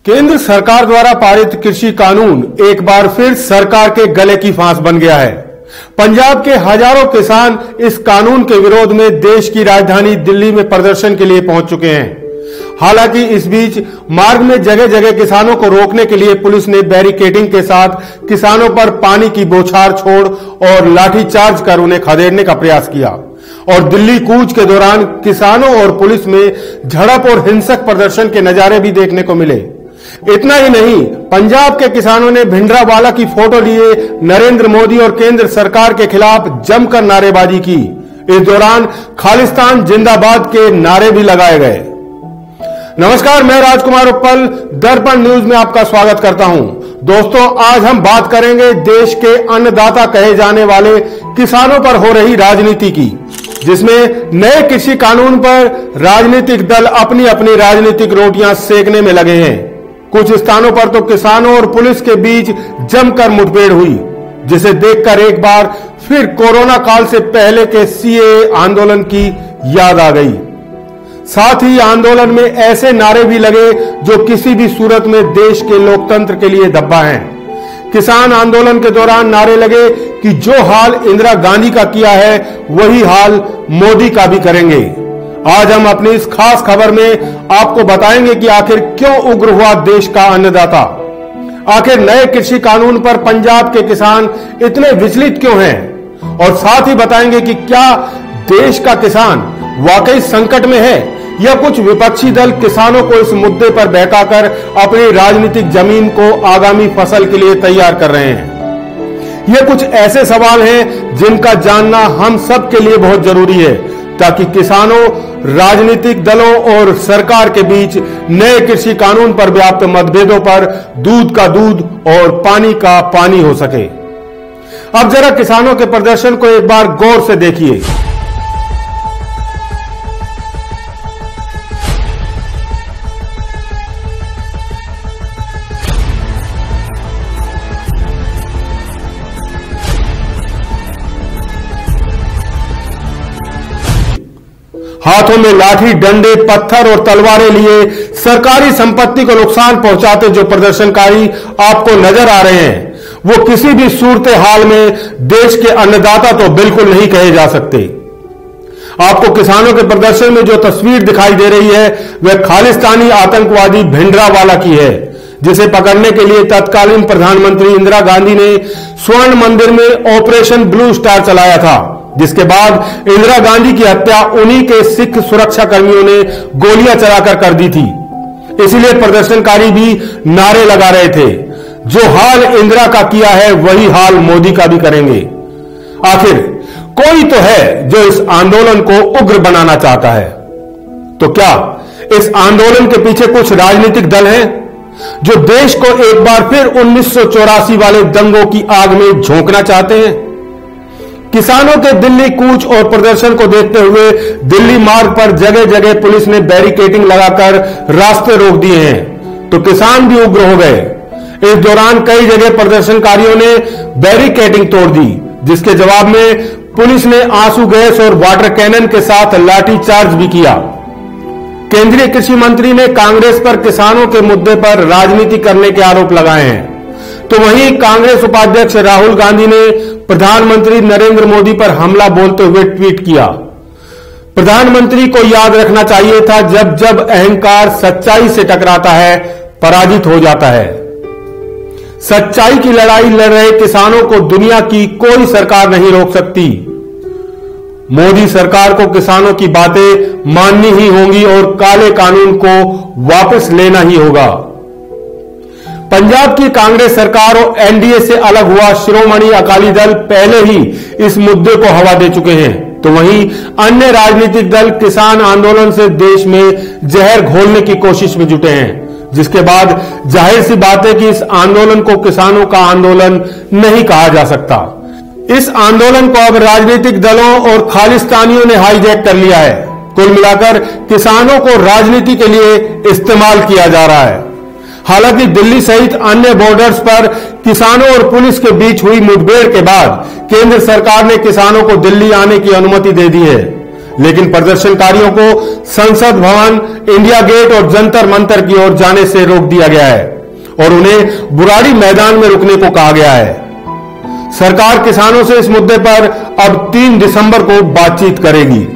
केंद्र सरकार द्वारा पारित कृषि कानून एक बार फिर सरकार के गले की फांस बन गया है। पंजाब के हजारों किसान इस कानून के विरोध में देश की राजधानी दिल्ली में प्रदर्शन के लिए पहुंच चुके हैं। हालांकि इस बीच मार्ग में जगह जगह किसानों को रोकने के लिए पुलिस ने बैरिकेडिंग के साथ किसानों पर पानी की बौछार छोड़ और लाठीचार्ज कर उन्हें खदेड़ने का प्रयास किया और दिल्ली कूच के दौरान किसानों और पुलिस में झड़प और हिंसक प्रदर्शन के नजारे भी देखने को मिले। इतना ही नहीं, पंजाब के किसानों ने भिंडरावाला की फोटो लिए नरेंद्र मोदी और केंद्र सरकार के खिलाफ जमकर नारेबाजी की। इस दौरान खालिस्तान जिंदाबाद के नारे भी लगाए गए। नमस्कार, मैं राजकुमार उप्पल दर्पण न्यूज में आपका स्वागत करता हूं। दोस्तों, आज हम बात करेंगे देश के अन्नदाता कहे जाने वाले किसानों पर हो रही राजनीति की, जिसमें नए कृषि कानून पर राजनीतिक दल अपनी अपनी राजनीतिक रोटियां सेकने में लगे हैं। कुछ स्थानों पर तो किसानों और पुलिस के बीच जमकर मुठभेड़ हुई, जिसे देखकर एक बार फिर कोरोना काल से पहले के सीएए आंदोलन की याद आ गई। साथ ही आंदोलन में ऐसे नारे भी लगे जो किसी भी सूरत में देश के लोकतंत्र के लिए धब्बा हैं। किसान आंदोलन के दौरान नारे लगे कि जो हाल इंदिरा गांधी का किया है वही हाल मोदी का भी करेंगे। आज हम अपनी इस खास खबर में आपको बताएंगे कि आखिर क्यों उग्र हुआ देश का अन्नदाता, आखिर नए कृषि कानून पर पंजाब के किसान इतने विचलित क्यों हैं, और साथ ही बताएंगे कि क्या देश का किसान वाकई संकट में है या कुछ विपक्षी दल किसानों को इस मुद्दे पर बहकाकर अपनी राजनीतिक जमीन को आगामी फसल के लिए तैयार कर रहे हैं। ये कुछ ऐसे सवाल हैं जिनका जानना हम सब के लिए बहुत जरूरी है, ताकि किसानों, राजनीतिक दलों और सरकार के बीच नए कृषि कानून पर व्याप्त मतभेदों पर दूध का दूध और पानी का पानी हो सके। अब जरा किसानों के प्रदर्शन को एक बार गौर से देखिए। हाथों में लाठी, डंडे, पत्थर और तलवारें लिए सरकारी संपत्ति को नुकसान पहुंचाते जो प्रदर्शनकारी आपको नजर आ रहे हैं, वो किसी भी सूरत हाल में देश के अन्नदाता तो बिल्कुल नहीं कहे जा सकते। आपको किसानों के प्रदर्शन में जो तस्वीर दिखाई दे रही है वह खालिस्तानी आतंकवादी भिंडरावाला की है, जिसे पकड़ने के लिए तत्कालीन प्रधानमंत्री इंदिरा गांधी ने स्वर्ण मंदिर में ऑपरेशन ब्लू स्टार चलाया था, जिसके बाद इंदिरा गांधी की हत्या उन्हीं के सिख सुरक्षा कर्मियों ने गोलियां चलाकर कर दी थी। इसीलिए प्रदर्शनकारी भी नारे लगा रहे थे, जो हाल इंदिरा का किया है वही हाल मोदी का भी करेंगे। आखिर कोई तो है जो इस आंदोलन को उग्र बनाना चाहता है। तो क्या इस आंदोलन के पीछे कुछ राजनीतिक दल हैं जो देश को एक बार फिर 1984 वाले दंगों की आग में झोंकना चाहते हैं? किसानों के दिल्ली कूच और प्रदर्शन को देखते हुए दिल्ली मार्ग पर जगह जगह पुलिस ने बैरिकेडिंग लगाकर रास्ते रोक दिए हैं, तो किसान भी उग्र हो गए। इस दौरान कई जगह प्रदर्शनकारियों ने बैरिकेडिंग तोड़ दी, जिसके जवाब में पुलिस ने आंसू गैस और वाटर कैनन के साथ लाठीचार्ज भी किया। केंद्रीय कृषि मंत्री ने कांग्रेस पर किसानों के मुद्दे पर राजनीति करने के आरोप लगाए हैं, तो वहीं कांग्रेस उपाध्यक्ष राहुल गांधी ने प्रधानमंत्री नरेंद्र मोदी पर हमला बोलते हुए ट्वीट किया। प्रधानमंत्री को याद रखना चाहिए था, जब जब अहंकार सच्चाई से टकराता है पराजित हो जाता है। सच्चाई की लड़ाई लड़ रहे किसानों को दुनिया की कोई सरकार नहीं रोक सकती। मोदी सरकार को किसानों की बातें माननी ही होंगी और काले कानून को वापस लेना ही होगा। पंजाब की कांग्रेस सरकार और एनडीए से अलग हुआ शिरोमणि अकाली दल पहले ही इस मुद्दे को हवा दे चुके हैं, तो वहीं अन्य राजनीतिक दल किसान आंदोलन से देश में जहर घोलने की कोशिश में जुटे हैं, जिसके बाद जाहिर सी बात है कि इस आंदोलन को किसानों का आंदोलन नहीं कहा जा सकता। इस आंदोलन को अब राजनीतिक दलों और खालिस्तानियों ने हाईजैक कर लिया है। कुल मिलाकर किसानों को राजनीति के लिए इस्तेमाल किया जा रहा है। हालांकि दिल्ली सहित अन्य बॉर्डर्स पर किसानों और पुलिस के बीच हुई मुठभेड़ के बाद केंद्र सरकार ने किसानों को दिल्ली आने की अनुमति दे दी है, लेकिन प्रदर्शनकारियों को संसद भवन, इंडिया गेट और जंतर मंतर की ओर जाने से रोक दिया गया है और उन्हें बुराड़ी मैदान में रुकने को कहा गया है। सरकार किसानों से इस मुद्दे पर अब 3 दिसंबर को बातचीत करेगी।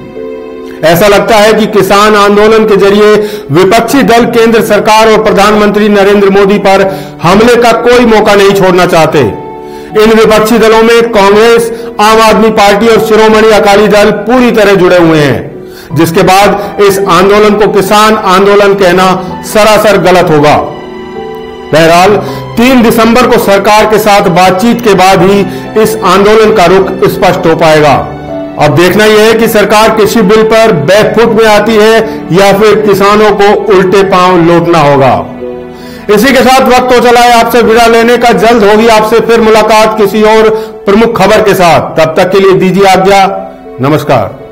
ऐसा लगता है कि किसान आंदोलन के जरिए विपक्षी दल केंद्र सरकार और प्रधानमंत्री नरेंद्र मोदी पर हमले का कोई मौका नहीं छोड़ना चाहते। इन विपक्षी दलों में कांग्रेस, आम आदमी पार्टी और शिरोमणि अकाली दल पूरी तरह जुड़े हुए हैं, जिसके बाद इस आंदोलन को किसान आंदोलन कहना सरासर गलत होगा। बहरहाल 3 दिसंबर को सरकार के साथ बातचीत के बाद ही इस आंदोलन का रुख स्पष्ट हो पाएगा। अब देखना यह है कि सरकार कृषि बिल पर बैकफुट में आती है या फिर किसानों को उल्टे पांव लौटना होगा। इसी के साथ वक्त हो चला है आपसे विदा लेने का। जल्द होगी आपसे फिर मुलाकात किसी और प्रमुख खबर के साथ। तब तक के लिए दीजिए आज्ञा। नमस्कार।